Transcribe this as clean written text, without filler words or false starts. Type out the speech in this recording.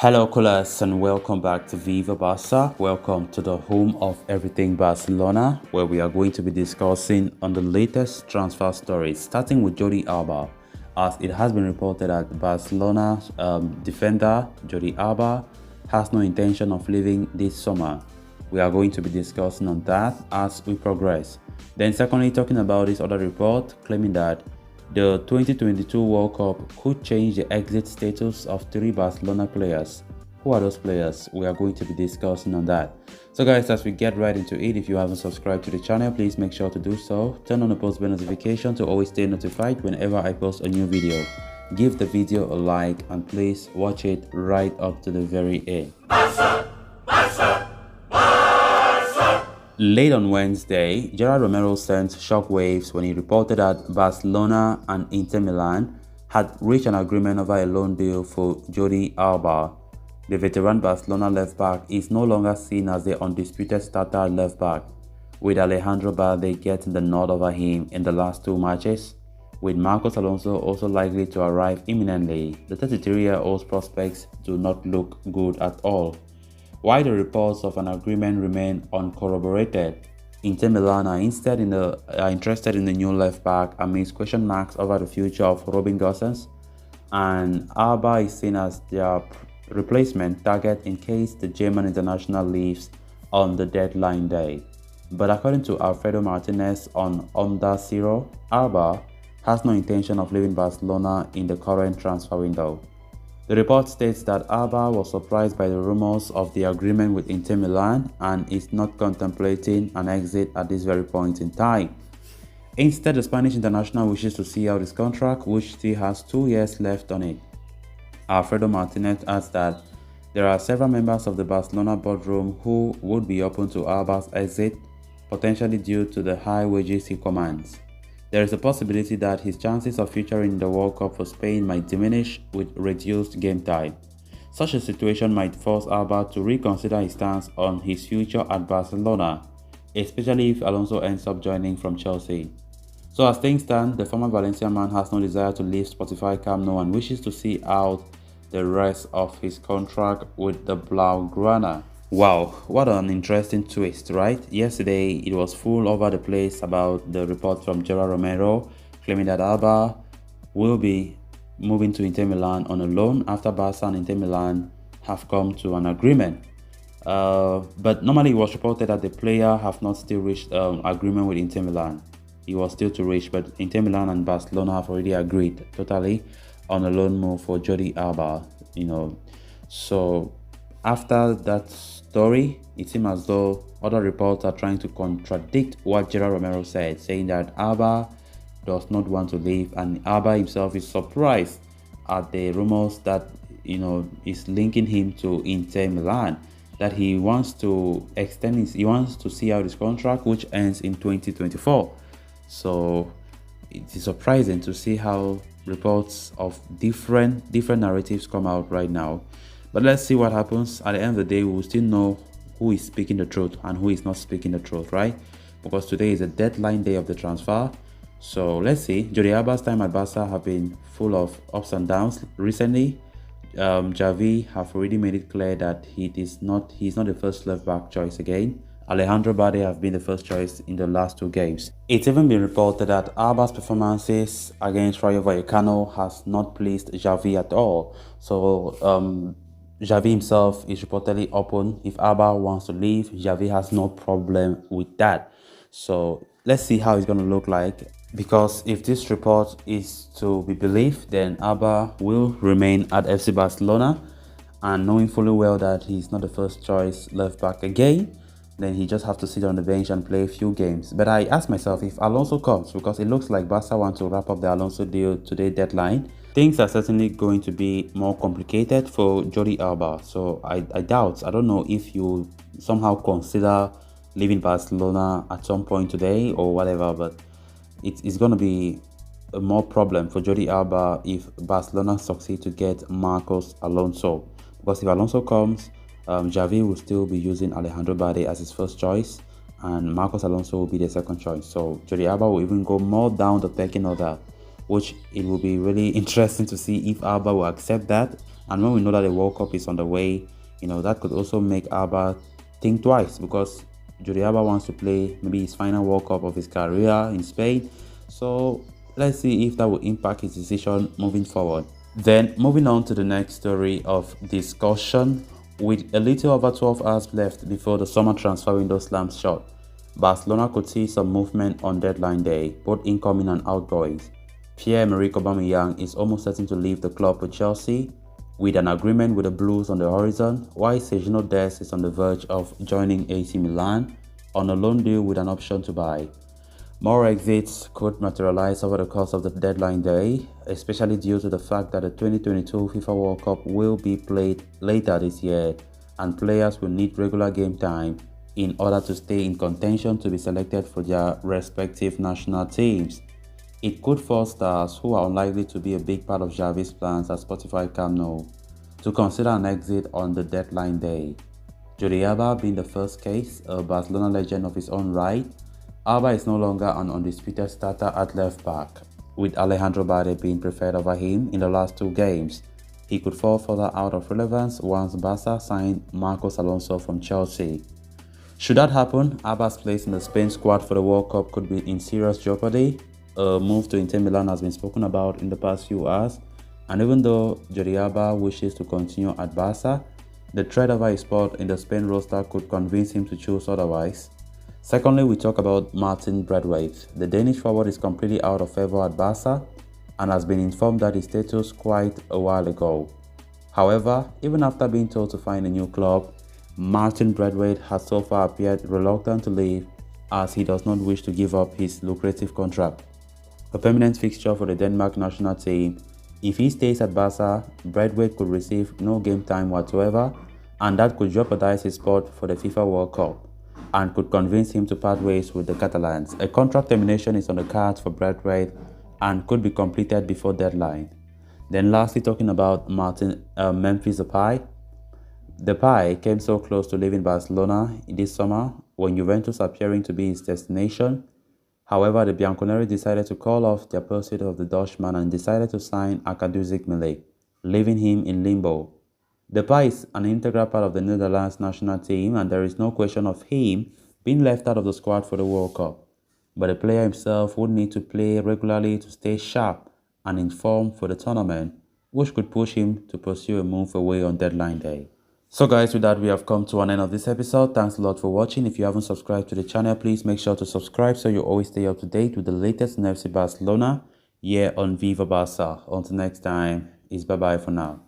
Hello, Colas, and welcome back to Viva Barca. Welcome to the home of everything Barcelona, where we are going to be discussing on the latest transfer stories, starting with Jordi Alba, as it has been reported that Barcelona defender Jordi Alba has no intention of leaving this summer. We are going to be discussing on that as we progress. Then, secondly, talking about this other report claiming that the 2022 World Cup could change the exit status of three Barcelona players. Who are those players? We are going to be discussing on that. So guys, as we get right into it, if you haven't subscribed to the channel, please make sure to do so. Turn on the post bell notification to always stay notified whenever I post a new video. Give the video a like and please watch it right up to the very end. Late on Wednesday, Gerard Romero sent shockwaves when he reported that Barcelona and Inter Milan had reached an agreement over a loan deal for Jordi Alba. The veteran Barcelona left-back is no longer seen as the undisputed starter left-back, with Alejandro Balde getting the nod over him in the last two matches, with Marcos Alonso also likely to arrive imminently. The 33-year-old's prospects do not look good at all. While the reports of an agreement remain uncorroborated, Inter Milan are interested in the new left-back amidst question marks over the future of Robin Gosens, and Alba is seen as their replacement target in case the German international leaves on the deadline day. But according to Alfredo Martinez on Onda Cero, Alba has no intention of leaving Barcelona in the current transfer window. The report states that Alba was surprised by the rumors of the agreement with Inter Milan and is not contemplating an exit at this very point in time. Instead, the Spanish international wishes to see out his contract, which still has 2 years left on it. Alfredo Martinez adds that there are several members of the Barcelona boardroom who would be open to Alba's exit, potentially due to the high wages he commands. There is a possibility that his chances of featuring in the World Cup for Spain might diminish with reduced game time. Such a situation might force Alba to reconsider his stance on his future at Barcelona, especially if Alonso ends up joining from Chelsea. So as things stand, the former Valencia man has no desire to leave Spotify Camp Nou and wishes to see out the rest of his contract with the Blaugrana. Wow, what an interesting twist, right? Yesterday, it was full over the place about the report from Gerard Romero claiming that Alba will be moving to Inter Milan on a loan after Barca and Inter Milan have come to an agreement. But normally it was reported that the player have not still reached agreement with Inter Milan. It was still to reach, but Inter Milan and Barcelona have already agreed totally on a loan move for Jordi Alba, So after that story, it seems as though other reports are trying to contradict what Gerard Romero said, saying that Alba does not want to leave, and Alba himself is surprised at the rumors that is linking him to Inter Milan, that he wants to he wants to see out his contract, which ends in 2024. So it is surprising to see how reports of different narratives come out right now. But let's see what happens. At the end of the day, we will still know who is speaking the truth and who is not speaking the truth, right? Because today is the deadline day of the transfer. So let's see. Jordi Alba's time at Barca have been full of ups and downs recently. Xavi have already made it clear that he's not the first left-back choice again. Alejandro Balde have been the first choice in the last 2 games. It's even been reported that Alba's performances against Rayo Vallecano has not pleased Xavi at all. So Xavi himself is reportedly open. If Alba wants to leave, Xavi has no problem with that. So let's see how it's going to look like. Because if this report is to be believed, then Alba will remain at FC Barcelona. And knowing fully well that he's not the first choice left back again, then he just have to sit on the bench and play a few games. But I ask myself, if Alonso comes, because it looks like Barca want to wrap up the Alonso deal today deadline, things are certainly going to be more complicated for Jordi Alba. So I don't know if you somehow consider leaving Barcelona at some point today or whatever, but it's going to be a more problem for Jordi Alba if Barcelona succeed to get Marcos Alonso. Because if Alonso comes, Xavi will still be using Alejandro Balde as his first choice, and Marcos Alonso will be the second choice. So Jordi Alba will even go more down the pecking order, which it will be really interesting to see if Alba will accept that And when we know that the World Cup is on the way, that could also make Alba think twice, because Jordi Alba wants to play maybe his final World Cup of his career in Spain. So let's see if that will impact his decision moving forward. Then moving on to the next story of discussion, with a little over 12 hours left before the summer transfer window slams shut, Barcelona could see some movement on deadline day, both incoming and outgoings. Pierre-Emerick Aubameyang is almost certain to leave the club with Chelsea, with an agreement with the Blues on the horizon, while Sergio Dest is on the verge of joining AC Milan on a loan deal with an option to buy. More exits could materialize over the course of the deadline day, especially due to the fact that the 2022 FIFA World Cup will be played later this year, and players will need regular game time in order to stay in contention to be selected for their respective national teams. It could force stars who are unlikely to be a big part of Xavi's plans at Spotify Camp Nou to consider an exit on the deadline day. Jordi Alba being the first case, a Barcelona legend of his own right, Alba is no longer an undisputed starter at left back, with Alejandro Balde being preferred over him in the last 2 games. He could fall further out of relevance once Barca signed Marcos Alonso from Chelsea. Should that happen, Alba's place in the Spain squad for the World Cup could be in serious jeopardy. A move to Inter Milan has been spoken about in the past few hours, and even though Jordi Alba wishes to continue at Barca, the threat over his spot in the Spain roster could convince him to choose otherwise. Secondly, we talk about Martin Braithwaite. The Danish forward is completely out of favour at Barca and has been informed that his status quite a while ago. However, even after being told to find a new club, Martin Braithwaite has so far appeared reluctant to leave, as he does not wish to give up his lucrative contract. A permanent fixture for the Denmark national team. If he stays at Barca, Braithwaite could receive no game time whatsoever, and that could jeopardize his spot for the FIFA World Cup and could convince him to part ways with the Catalans. A contract termination is on the cards for Braithwaite and could be completed before deadline. Then lastly, talking about Memphis Depay. Depay came so close to leaving Barcelona this summer when Juventus appearing to be his destination. However, the Bianconeri decided to call off their pursuit of the Dutchman and decided to sign Akaduzik Milik, leaving him in limbo. Depay is an integral part of the Netherlands national team, and there is no question of him being left out of the squad for the World Cup. But the player himself would need to play regularly to stay sharp and in form for the tournament, which could push him to pursue a move away on deadline day. So guys, with that we have come to an end of this episode. Thanks a lot for watching. If you haven't subscribed to the channel, please make sure to subscribe so you always stay up to date with the latest in FC Barcelona here on Viva Barca. Until next time, it's bye bye for now.